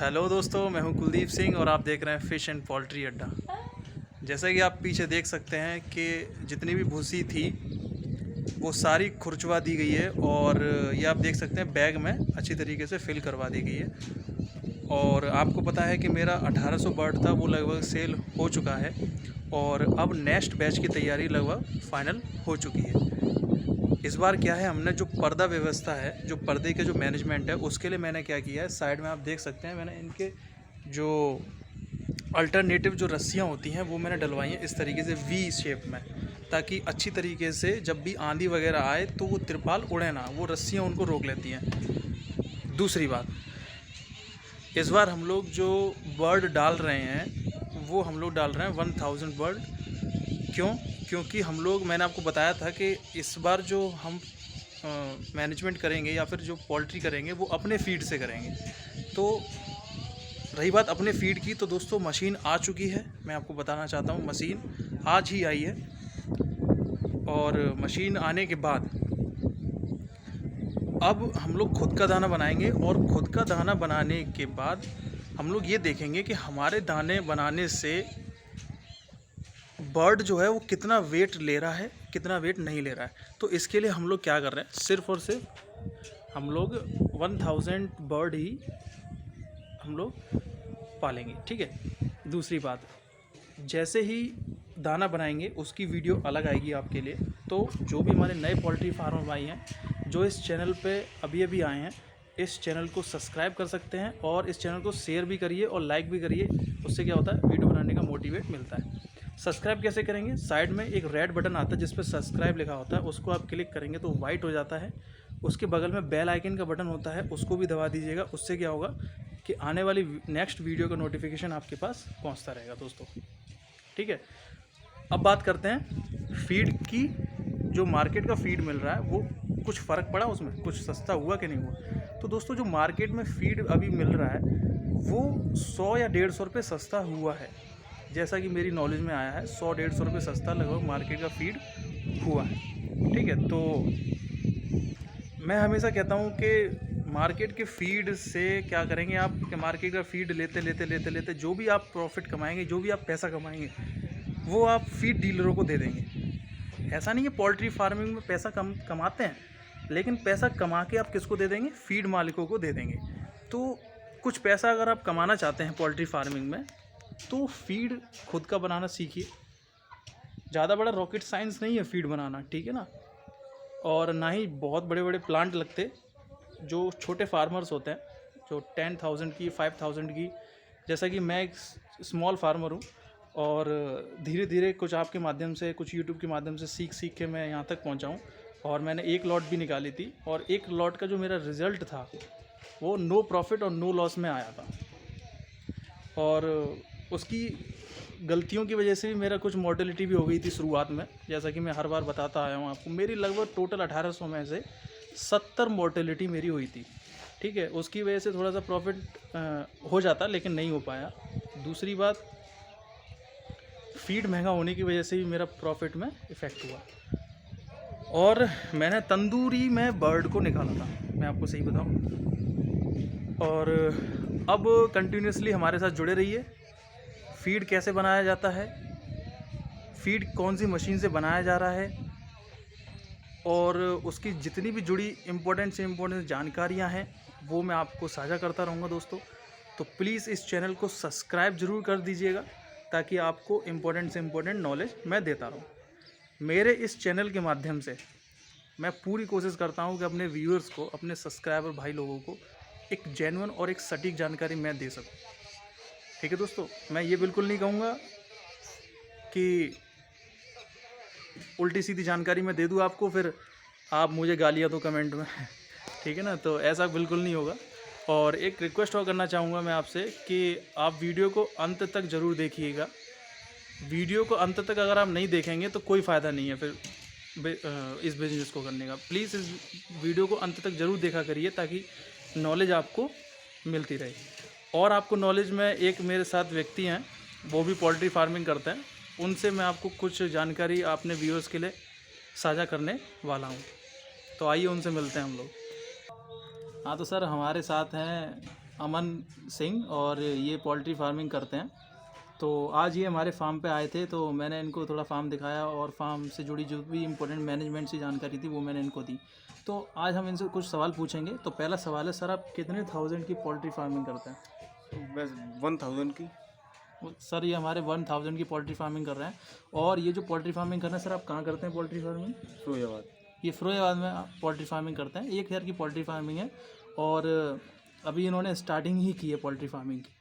Hello दोस्तों, मैं हूं कुलदीप सिंह और आप देख रहे हैं फ़िश एंड पोल्ट्री अड्डा। जैसा कि आप पीछे देख सकते हैं कि जितनी भी भूसी थी वो सारी खुरचवा दी गई है और ये आप देख सकते हैं बैग में अच्छी तरीके से फिल करवा दी गई है। और आपको पता है कि मेरा 1800 बर्ड था, वो लगभग सेल हो चुका है और अब नेक्स्ट बैच की तैयारी लगभग फाइनल हो चुकी है। इस बार क्या है, हमने जो पर्दा व्यवस्था है, जो पर्दे के जो मैनेजमेंट है, उसके लिए मैंने क्या किया है, साइड में आप देख सकते हैं मैंने इनके जो अल्टरनेटिव जो रस्सियाँ होती हैं वो मैंने डलवाई हैं इस तरीके से वी शेप में, ताकि अच्छी तरीके से जब भी आंधी वगैरह आए तो वो तिरपाल उड़े ना, वो रस्सियाँ उनको रोक लेती हैं। दूसरी बात, इस बार हम लोग जो बर्ड डाल रहे हैं वो हम लोग डाल रहे हैं 1000 बर्ड। क्यों? क्योंकि हम लोग, मैंने आपको बताया था कि इस बार जो हम मैनेजमेंट करेंगे या फिर जो पोल्ट्री करेंगे वो अपने फीड से करेंगे। तो रही बात अपने फीड की, तो दोस्तों मशीन आ चुकी है। मैं आपको बताना चाहता हूँ, मशीन आज ही आई है और मशीन आने के बाद अब हम लोग खुद का दाना बनाएंगे और खुद का दाना बनाने के बाद हम लोग ये देखेंगे कि हमारे दाने बनाने से बर्ड जो है वो कितना वेट ले रहा है, कितना वेट नहीं ले रहा है। तो इसके लिए हम लोग क्या कर रहे हैं, सिर्फ़ और सिर्फ हम लोग 1000 बर्ड ही हम लोग पालेंगे, ठीक है। दूसरी बात, जैसे ही दाना बनाएंगे उसकी वीडियो अलग आएगी आपके लिए। तो जो भी हमारे नए पोल्ट्री फार्मर भाई हैं जो इस चैनल पे अभी अभी आए हैं, इस चैनल को सब्सक्राइब कर सकते हैं और इस चैनल को शेयर भी करिए और लाइक भी करिए। उससे क्या होता है, वीडियो बनाने का मोटिवेट मिलता है। सब्सक्राइब कैसे करेंगे, साइड में एक रेड बटन आता है जिस पर सब्सक्राइब लिखा होता है, उसको आप क्लिक करेंगे तो वाइट हो जाता है। उसके बगल में बेल आइकन का बटन होता है, उसको भी दबा दीजिएगा। उससे क्या होगा कि आने वाली नेक्स्ट वीडियो का नोटिफिकेशन आपके पास पहुंचता रहेगा दोस्तों, ठीक है। अब बात करते हैं फीड की। जो मार्केट का फीड मिल रहा है वो कुछ फ़र्क पड़ा उसमें, कुछ सस्ता हुआ कि नहीं हुआ? तो दोस्तों जो मार्केट में फीड अभी मिल रहा है वो 100 या 150 रुपये सस्ता हुआ है। जैसा कि मेरी नॉलेज में आया है, 100-150 रुपये सस्ता लगभग मार्केट का फीड हुआ है, ठीक है। तो मैं हमेशा कहता हूँ कि मार्केट के फीड से क्या करेंगे आप, कि मार्केट का फीड लेते लेते लेते लेते जो भी आप प्रॉफिट कमाएंगे, जो भी आप पैसा कमाएंगे, वो आप फीड डीलरों को दे देंगे। ऐसा नहीं है पोल्ट्री फार्मिंग में पैसा कमाते हैं, लेकिन पैसा कमा के आप किसको दे देंगे, फीड मालिकों को दे देंगे। तो कुछ पैसा अगर आप कमाना चाहते हैं पोल्ट्री फार्मिंग में, तो फीड खुद का बनाना सीखिए। ज़्यादा बड़ा रॉकेट साइंस नहीं है फीड बनाना, ठीक है ना। और ना ही बहुत बड़े बड़े प्लांट लगते। जो छोटे फार्मर्स होते हैं, जो 10,000 की, 5,000 की, जैसा कि मैं एक स्मॉल फार्मर हूँ और धीरे धीरे कुछ आपके माध्यम से, कुछ यूट्यूब के माध्यम से सीख सीख के मैं यहाँ तक पहुँचा हूँ। और मैंने एक लॉट भी निकाली थी और एक लॉट का जो मेरा रिज़ल्ट था वो नो प्रॉफिट और नो लॉस में आया था। और उसकी गलतियों की वजह से भी मेरा कुछ मॉर्टेलिटी भी हो गई थी शुरुआत में। जैसा कि मैं हर बार बताता आया हूँ आपको, मेरी लगभग टोटल 1800 में से 70 मॉर्टेलिटी मेरी हुई थी, ठीक है। उसकी वजह से थोड़ा सा प्रॉफिट हो जाता, लेकिन नहीं हो पाया। दूसरी बात, फीड महंगा होने की वजह से भी मेरा प्रॉफिट में इफ़ेक्ट हुआ। और मैंने तंदूरी में बर्ड को निकाला था, मैं आपको सही बताऊँ। और अब कंटिन्यूसली हमारे साथ जुड़े रहिए। फीड कैसे बनाया जाता है, फीड कौन सी मशीन से बनाया जा रहा है, और उसकी जितनी भी जुड़ी इम्पोर्टेंट से इम्पोर्टेंट जानकारियां हैं वो मैं आपको साझा करता रहूँगा दोस्तों। तो प्लीज़ इस चैनल को सब्सक्राइब ज़रूर कर दीजिएगा, ताकि आपको इम्पोर्टेंट से इम्पोर्टेंट नॉलेज मैं देता रहूँ। मेरे इस चैनल के माध्यम से मैं पूरी कोशिश करता हूँ कि अपने व्यूअर्स को, अपने सब्सक्राइबर भाई लोगों को एक जेन्युइन और एक सटीक जानकारी मैं दे सकूँ, ठीक है दोस्तों। मैं ये बिल्कुल नहीं कहूँगा कि उल्टी सीधी जानकारी मैं दे दूँ आपको, फिर आप मुझे गालियाँ दो कमेंट में ठीक है ना। तो ऐसा बिल्कुल नहीं होगा। और एक रिक्वेस्ट और करना चाहूँगा मैं आपसे कि आप वीडियो को अंत तक ज़रूर देखिएगा। वीडियो को अंत तक अगर आप नहीं देखेंगे तो कोई फ़ायदा नहीं है फिर इस बिज़नेस को करने का। प्लीज़ इस वीडियो को अंत तक ज़रूर देखा करिए, ताकि नॉलेज आपको मिलती रहे। और आपको नॉलेज में, एक मेरे साथ व्यक्ति हैं वो भी पोल्ट्री फार्मिंग करते हैं, उनसे मैं आपको कुछ जानकारी अपने व्यूअर्स के लिए साझा करने वाला हूँ। तो आइए उनसे मिलते हैं हम लोग। हाँ तो सर, हमारे साथ हैं अमन सिंह और ये पोल्ट्री फार्मिंग करते हैं। तो आज ये हमारे फार्म पे आए थे, तो मैंने इनको थोड़ा फार्म दिखाया और फार्म से जुड़ी जो भी इम्पोर्टेंट मैनेजमेंट से जानकारी थी वो मैंने इनको दी। तो आज हम इनसे कुछ सवाल पूछेंगे। तो पहला सवाल है, सर आप कितने थाउजेंड की पोल्ट्री फार्मिंग करते हैं? बस 1000 की। सर ये हमारे 1000 की पोल्ट्री फार्मिंग कर रहे हैं। और ये जो पोल्ट्री फार्मिंग कर रहे हैं सर, आप कहाँ करते हैं पोल्ट्री फार्मिंग? फिरोजाबाद। ये फिरोजाबाद में आप पोल्ट्री फार्मिंग करते हैं। 1000 की पोल्ट्री फार्मिंग है और अभी इन्होंने स्टार्टिंग ही की है पोल्ट्री फार्मिंग की।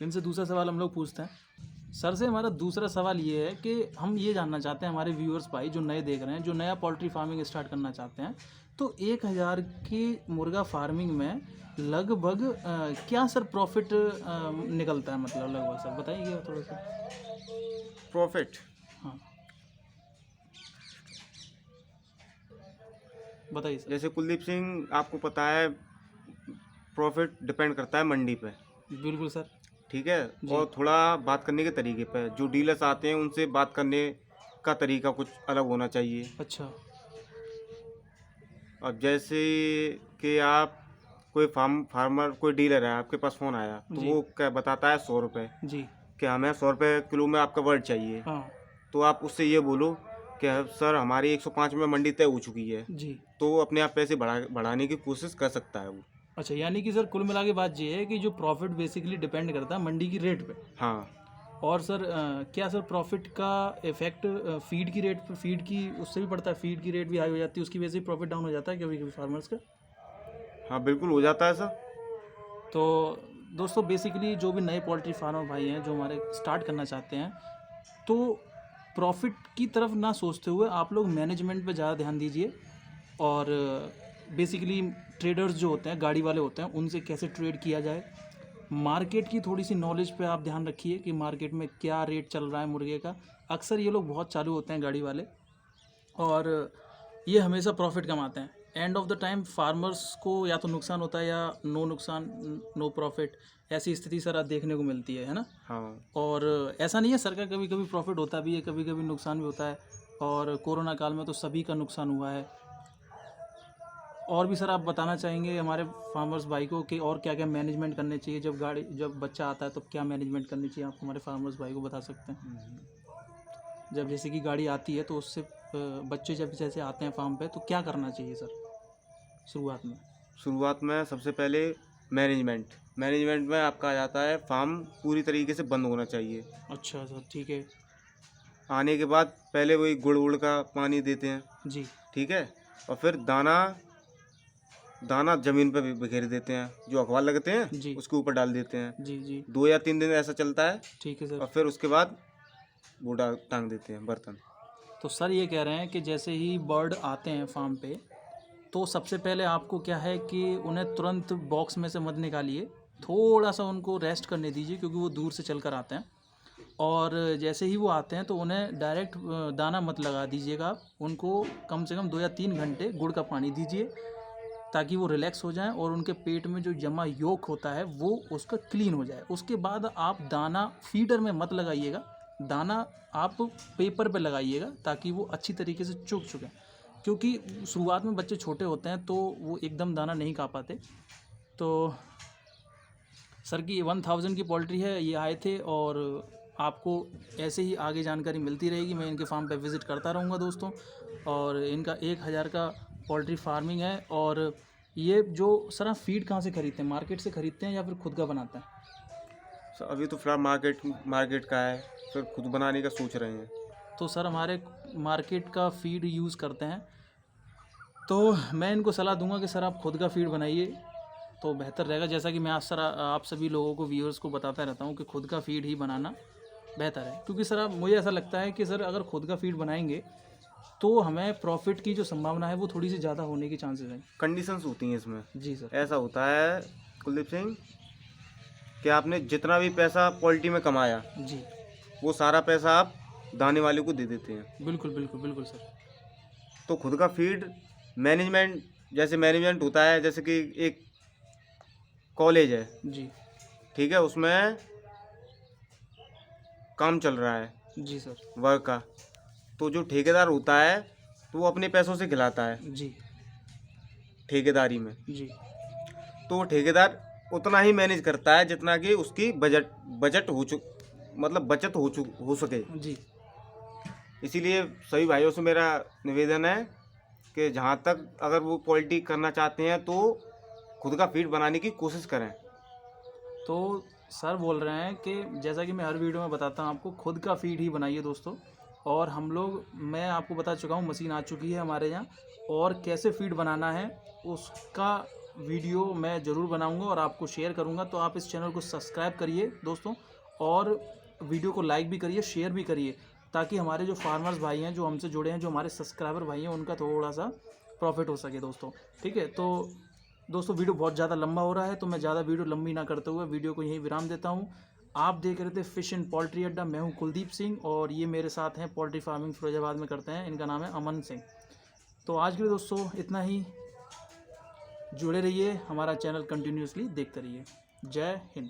इनसे दूसरा सवाल हम लोग पूछते हैं। सर से हमारा दूसरा सवाल ये है कि हम ये जानना चाहते हैं, हमारे व्यूअर्स भाई जो नए देख रहे हैं, जो नया पोल्ट्री फार्मिंग स्टार्ट करना चाहते हैं, तो 1000 की मुर्गा फार्मिंग में लगभग क्या सर प्रॉफिट निकलता है, मतलब लगभग सर बताइए थोड़ा सा। प्रॉफिट हाँ बताइए सर। जैसे कुलदीप सिंह, आपको पता है प्रॉफिट डिपेंड करता है मंडी पे। बिल्कुल सर। ठीक है। जी। और थोड़ा बात करने के तरीके पे, जो डीलर्स आते हैं उनसे बात करने का तरीका कुछ अलग होना चाहिए। अच्छा। अब जैसे कि आप कोई फार्मर कोई डीलर है, आपके पास फ़ोन आया तो जी। वो क्या बताता है 100 रुपये जी। कि हमें 100 रुपये किलो में आपका वर्ड चाहिए। हाँ। तो आप उससे ये बोलो कि सर हमारी 105 में मंडी तय हो चुकी है, जी। तो वो अपने आप पैसे बढ़ाने की कोशिश कर सकता है वो। अच्छा, यानी कि सर कुल मिला के बात ये है कि जो प्रॉफिट बेसिकली डिपेंड करता है मंडी की रेट पे। हाँ। और सर क्या सर प्रॉफिट का इफेक्ट फीड की रेट पे, फीड की उससे भी पड़ता है? फीड की रेट भी हाई हो जाती है, उसकी वजह से प्रॉफिट डाउन हो जाता है कभी कभी फार्मर्स का। हाँ बिल्कुल हो जाता है सर। तो दोस्तों बेसिकली जो भी नए पोल्ट्री फार्मर भाई हैं जो हमारे स्टार्ट करना चाहते हैं, तो प्रॉफिट की तरफ ना सोचते हुए आप लोग मैनेजमेंट पे ज़्यादा ध्यान दीजिए। और बेसिकली ट्रेडर्स जो होते हैं, गाड़ी वाले होते हैं, उनसे कैसे ट्रेड किया जाए, मार्केट की थोड़ी सी नॉलेज पे आप ध्यान रखिए कि मार्केट में क्या रेट चल रहा है मुर्गे का। अक्सर ये लोग बहुत चालू होते हैं गाड़ी वाले, और ये हमेशा प्रॉफिट कमाते हैं। End of the time farmers को या तो नुकसान होता है या नो नुकसान, नो प्रॉफिट, ऐसी स्थिति सर आज देखने को मिलती है ना। हाँ। और ऐसा नहीं है सर का कभी कभी प्रॉफिट होता भी है, कभी कभी नुकसान भी होता है, और कोरोना काल में तो सभी का नुकसान हुआ है। और भी सर आप बताना चाहेंगे हमारे फार्मर्स भाई को कि और क्या क्या मैनेजमेंट करने चाहिए, जब बच्चा आता है तो क्या मैनेजमेंट करनी चाहिए, आप हमारे फार्मर्स भाई को बता सकते हैं? जब जैसे कि गाड़ी आती है तो उससे बच्चे जब जैसे आते हैं फार्म पे तो क्या करना चाहिए सर शुरुआत में? शुरुआत में सबसे पहले मैनेजमेंट में आपका आ जाता है फार्म पूरी तरीके से बंद होना चाहिए। अच्छा सर, ठीक है। आने के बाद पहले वही गुड़ उड़ का पानी देते हैं। जी। ठीक है। और फिर दाना ज़मीन पर भी बिखेर देते हैं, जो अखबार लगते हैं जी। उसके ऊपर डाल देते हैं। जी। जी। 2 या 3 दिन ऐसा चलता है। ठीक है सर। और फिर उसके बाद वो टांग देते हैं बर्तन। तो सर ये कह रहे हैं कि जैसे ही बर्ड आते हैं फार्म पे, तो सबसे पहले आपको क्या है कि उन्हें तुरंत बॉक्स में से मत निकालिए, थोड़ा सा उनको रेस्ट करने दीजिए, क्योंकि वो दूर से चल कर आते हैं। और जैसे ही वो आते हैं तो उन्हें डायरेक्ट दाना मत लगा दीजिएगा आप, उनको कम से कम 2 या 3 घंटे गुड़ का पानी दीजिए, ताकि वो रिलैक्स हो जाएं और उनके पेट में जो जमा योक होता है वो उसका क्लीन हो जाए। उसके बाद आप दाना फीडर में मत लगाइएगा, दाना आप पेपर पे लगाइएगा, ताकि वो अच्छी तरीके से चुग चुके, क्योंकि शुरुआत में बच्चे छोटे होते हैं तो वो एकदम दाना नहीं खा पाते। तो सर की 1000 की पोल्ट्री है, ये आए थे, और आपको ऐसे ही आगे जानकारी मिलती रहेगी। मैं इनके फार्म पे विज़िट करता रहूँगा दोस्तों। और इनका 1000 का पोल्ट्री फार्मिंग है। और ये जो सर आप फीड कहाँ से खरीदते हैं, मार्केट से खरीदते हैं या फिर खुद का बनाते हैं? सर अभी तो फिलहाल मार्केट का है, फिर खुद बनाने का सोच रहे हैं। तो सर हमारे मार्केट का फीड यूज़ करते हैं, तो मैं इनको सलाह दूंगा कि सर आप खुद का फीड बनाइए तो बेहतर रहेगा। जैसा कि मैं आप सभी लोगों को, व्यूअर्स को बताता रहता हूँ कि खुद का फीड ही बनाना बेहतर है, क्योंकि सर मुझे ऐसा लगता है कि सर अगर खुद का फीड बनाएंगे तो हमें प्रॉफिट की जो संभावना है वो थोड़ी सी ज़्यादा होने की चांसेस हैं। कंडीशंस होती हैं इसमें। जी सर। ऐसा होता है कुलदीप सिंह कि आपने जितना भी पैसा पोल्ट्री में कमाया, जी। वो सारा पैसा आप दाने वाले को दे देते हैं। बिल्कुल बिल्कुल बिल्कुल सर। तो खुद का फीड मैनेजमेंट होता है, जैसे कि एक कॉलेज है। जी। ठीक है। उसमें काम चल रहा है जी सर। वर्क का, तो जो ठेकेदार होता है तो वो अपने पैसों से खिलाता है जी। ठेकेदारी में। जी। तो वो ठेकेदार उतना ही मैनेज करता है जितना कि उसकी बजट हो सके। जी। इसीलिए सभी भाइयों से मेरा निवेदन है कि जहाँ तक अगर वो पोल्ट्री करना चाहते हैं तो खुद का फीड बनाने की कोशिश करें। तो सर बोल रहे हैं कि जैसा कि मैं हर वीडियो में बताता हूँ आपको, खुद का फीड ही बनाइए दोस्तों। और हम लोग, मैं आपको बता चुका हूँ, मशीन आ चुकी है हमारे यहाँ, और कैसे फीड बनाना है उसका वीडियो मैं ज़रूर बनाऊंगा और आपको शेयर करूंगा। तो आप इस चैनल को सब्सक्राइब करिए दोस्तों, और वीडियो को लाइक भी करिए, शेयर भी करिए, ताकि हमारे जो फार्मर्स भाई हैं, जो हमसे जुड़े हैं, जो हमारे सब्सक्राइबर भाई हैं, उनका थोड़ा सा प्रॉफिट हो सके दोस्तों। ठीक है, तो दोस्तों वीडियो बहुत ज़्यादा लंबा हो रहा है, तो मैं ज़्यादा वीडियो लंबी ना करते हुए वीडियो को यहीं विराम देता हूँ। आप देख रहे थे फिश एंड पोल्ट्री अड्डा, मैं हूँ कुलदीप सिंह, और ये मेरे साथ हैं, पोल्ट्री फार्मिंग फिरोजाबाद में करते हैं, इनका नाम है अमन सिंह। तो आज के लिए दोस्तों इतना ही। जुड़े रहिए, हमारा चैनल कंटिन्यूसली देखते रहिए। जय हिंद।